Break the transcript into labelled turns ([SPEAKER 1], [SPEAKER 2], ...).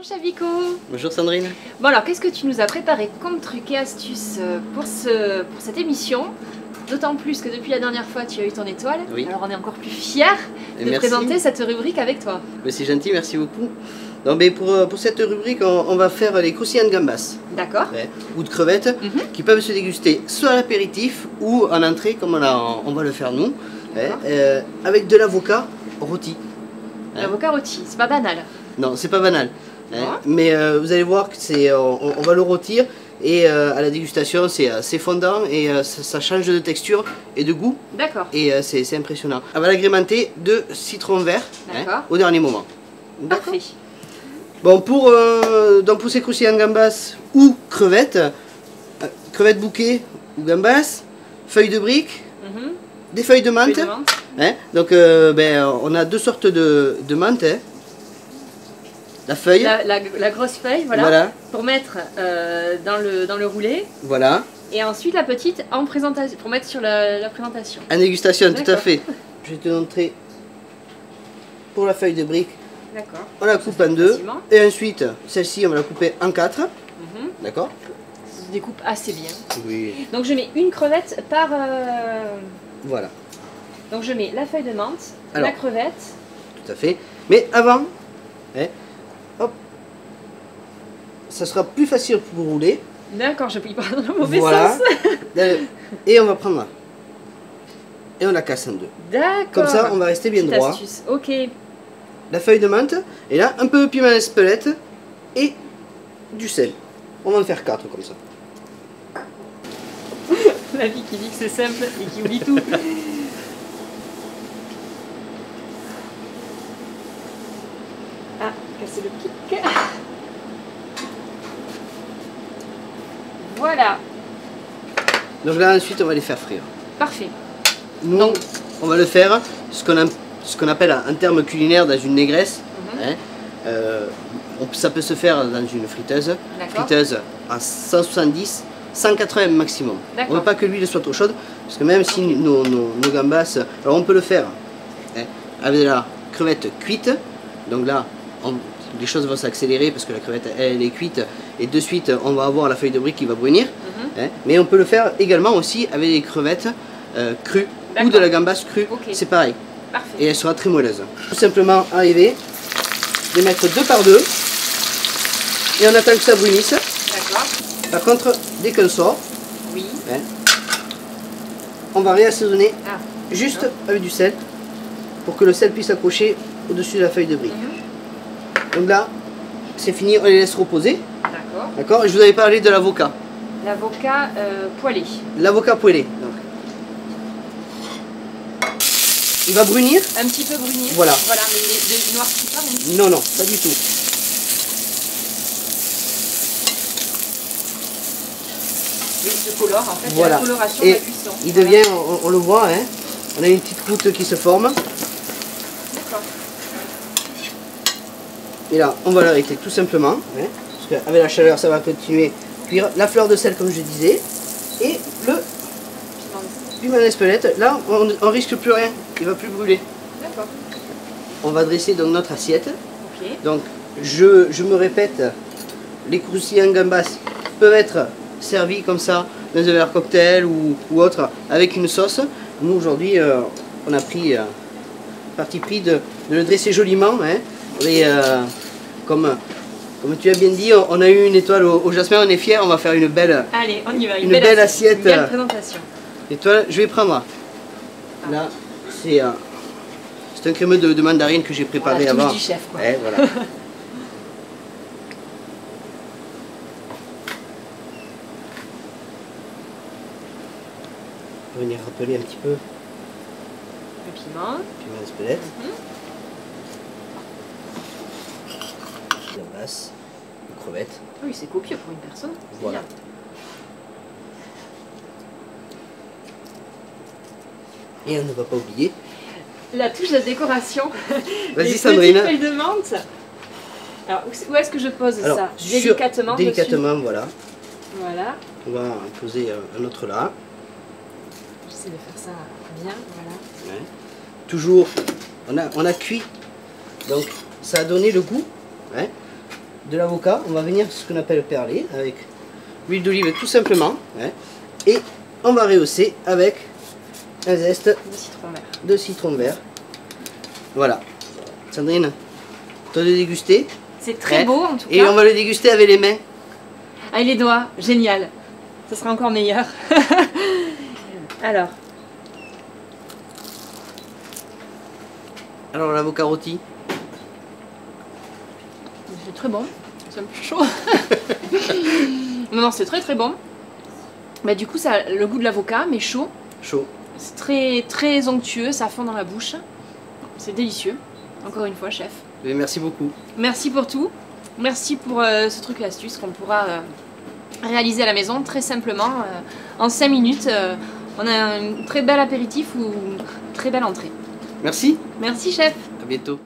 [SPEAKER 1] Chavico.
[SPEAKER 2] Bonjour Sandrine.
[SPEAKER 1] Bon alors, qu'est-ce que tu nous as préparé comme truc et astuce pour cette émission? D'autant plus que depuis la dernière fois, tu as eu ton étoile.
[SPEAKER 2] Oui.
[SPEAKER 1] Alors on est encore plus fiers de
[SPEAKER 2] Merci.
[SPEAKER 1] présenter cette rubrique avec toi.
[SPEAKER 2] C'est gentil, merci beaucoup. Donc, pour cette rubrique, on va faire les croustillants de gambas.
[SPEAKER 1] D'accord.
[SPEAKER 2] Ouais, ou de crevettes qui peuvent se déguster soit à l'apéritif ou en entrée comme on va le faire nous, avec de l'avocat rôti.
[SPEAKER 1] L'avocat rôti, c'est pas banal.
[SPEAKER 2] Non, c'est pas banal. Mais vous allez voir que on va le rôtir et à la dégustation c'est assez fondant et ça change de texture et de goût.
[SPEAKER 1] D'accord.
[SPEAKER 2] Et c'est impressionnant. On va l'agrémenter de citron vert au dernier moment.
[SPEAKER 1] Parfait.
[SPEAKER 2] Bon, pour ces croustillants de gambas ou crevettes, crevettes bouquet ou gambas, feuilles de briques, des feuilles de menthe. Donc on a deux sortes de menthe. La feuille.
[SPEAKER 1] La grosse feuille, voilà. Pour mettre dans le roulé.
[SPEAKER 2] Voilà.
[SPEAKER 1] Et ensuite la petite en présentation, pour mettre sur la présentation.
[SPEAKER 2] En dégustation, tout à fait. Je vais te montrer pour la feuille de brique.
[SPEAKER 1] D'accord.
[SPEAKER 2] On la coupe en deux. Et ensuite, celle-ci, on va la couper en quatre. D'accord.
[SPEAKER 1] Ça se découpe assez bien.
[SPEAKER 2] Oui.
[SPEAKER 1] Donc je mets une crevette par...
[SPEAKER 2] Voilà.
[SPEAKER 1] Donc je mets la feuille de menthe, la crevette.
[SPEAKER 2] Tout à fait. Mais avant, hop, ça sera plus facile pour rouler.
[SPEAKER 1] D'accord, je plie pas dans le mauvais sens.
[SPEAKER 2] Et on va prendre là. Et on la casse en deux.
[SPEAKER 1] D'accord.
[SPEAKER 2] Comme ça, on va rester bien droit.
[SPEAKER 1] Astuce. Ok.
[SPEAKER 2] La feuille de menthe, et là, un peu de piment d'Espelette et du sel. On va en faire 4 comme ça.
[SPEAKER 1] La vie qui dit que c'est simple et qui oublie tout. Ah, casser le pic. Voilà.
[SPEAKER 2] Donc là, ensuite, on va les faire frire.
[SPEAKER 1] Parfait.
[SPEAKER 2] Nous, on va le faire, ce qu'on appelle en termes culinaires dans une négresse. Ça peut se faire dans une friteuse. Friteuse à 170, 180 maximum. On ne veut pas que l'huile soit trop chaude, parce que même si nos gambas, alors on peut le faire avec de la crevette cuite. Donc là, les choses vont s'accélérer parce que la crevette elle est cuite et de suite on va avoir la feuille de brique qui va brunir. Mais on peut le faire également aussi avec des crevettes crues ou de la gambasse crue. C'est pareil.
[SPEAKER 1] Parfait.
[SPEAKER 2] Et elle sera très moelleuse. Tout simplement arriver, les mettre deux par deux et on attend que ça brunisse.
[SPEAKER 1] D'accord.
[SPEAKER 2] Par contre, dès qu'on sort, on va réassaisonner juste avec du sel pour que le sel puisse accrocher au-dessus de la feuille de brique. Donc là, c'est fini, on les laisse reposer. D'accord. Et je vous avais parlé de l'avocat.
[SPEAKER 1] L'avocat poêlé.
[SPEAKER 2] L'avocat poêlé. Donc. Il va brunir.
[SPEAKER 1] Un petit peu brunir.
[SPEAKER 2] Voilà.
[SPEAKER 1] Voilà, mais il noircit pas.
[SPEAKER 2] Non, non, pas du tout.
[SPEAKER 1] Il se colore en fait,
[SPEAKER 2] voilà.
[SPEAKER 1] La coloration de la cuisson.
[SPEAKER 2] Il devient, on le voit, on a une petite croûte qui se forme.
[SPEAKER 1] D'accord.
[SPEAKER 2] Et là, on va l'arrêter tout simplement, parce qu'avec la chaleur, ça va continuer à cuire. La fleur de sel, comme je disais, et le piment d'Espelette. Là, on risque plus rien, il va plus brûler.
[SPEAKER 1] D'accord.
[SPEAKER 2] On va dresser donc notre assiette. Donc, je me répète, les croustillants gambas peuvent être servis comme ça dans un verre cocktail ou autre avec une sauce. Nous aujourd'hui on a pris parti pris de le dresser joliment et comme tu as bien dit, on a eu une étoile au jasmin, on est fiers, on va faire une belle,
[SPEAKER 1] allez, on y va,
[SPEAKER 2] une belle assiette,
[SPEAKER 1] une belle présentation.
[SPEAKER 2] Étoile, je vais prendre là, c'est un crémeux de mandarine que j'ai préparé avant.
[SPEAKER 1] Du chef, quoi.
[SPEAKER 2] Voilà. Venir rappeler un petit peu
[SPEAKER 1] le piment
[SPEAKER 2] d'Espelette, la basse, les crevettes.
[SPEAKER 1] Oui, c'est copieux pour une personne.
[SPEAKER 2] Voilà. Et on ne va pas oublier
[SPEAKER 1] la touche de décoration.
[SPEAKER 2] Vas-y Sandrine.
[SPEAKER 1] Les petites feuilles de menthe. Alors où est-ce que je pose ça? Délicatement.
[SPEAKER 2] Délicatement, voilà.
[SPEAKER 1] Voilà.
[SPEAKER 2] On va en poser un autre là.
[SPEAKER 1] J'essaie de faire ça bien, voilà.
[SPEAKER 2] Toujours, on a cuit, donc ça a donné le goût. de l'avocat, on va venir ce qu'on appelle perler avec l'huile d'olive tout simplement. Hein, et on va rehausser avec un zeste de citron vert. Voilà. Sandrine, toi de déguster.
[SPEAKER 1] C'est très beau en tout cas.
[SPEAKER 2] Et on va le déguster avec les mains.
[SPEAKER 1] Avec les doigts, génial. Ça sera encore meilleur. Alors
[SPEAKER 2] l'avocat rôti.
[SPEAKER 1] C'est très bon. C'est un peu chaud. Non, c'est très très bon. Bah, du coup, ça a le goût de l'avocat, mais chaud.
[SPEAKER 2] Chaud.
[SPEAKER 1] C'est très très onctueux, ça fond dans la bouche. C'est délicieux. Encore une fois, chef.
[SPEAKER 2] Et merci beaucoup.
[SPEAKER 1] Merci pour tout. Merci pour ce truc et astuce qu'on pourra réaliser à la maison très simplement. En 5 minutes, on a un très bel apéritif ou une très belle entrée.
[SPEAKER 2] Merci.
[SPEAKER 1] Merci chef.
[SPEAKER 2] À bientôt.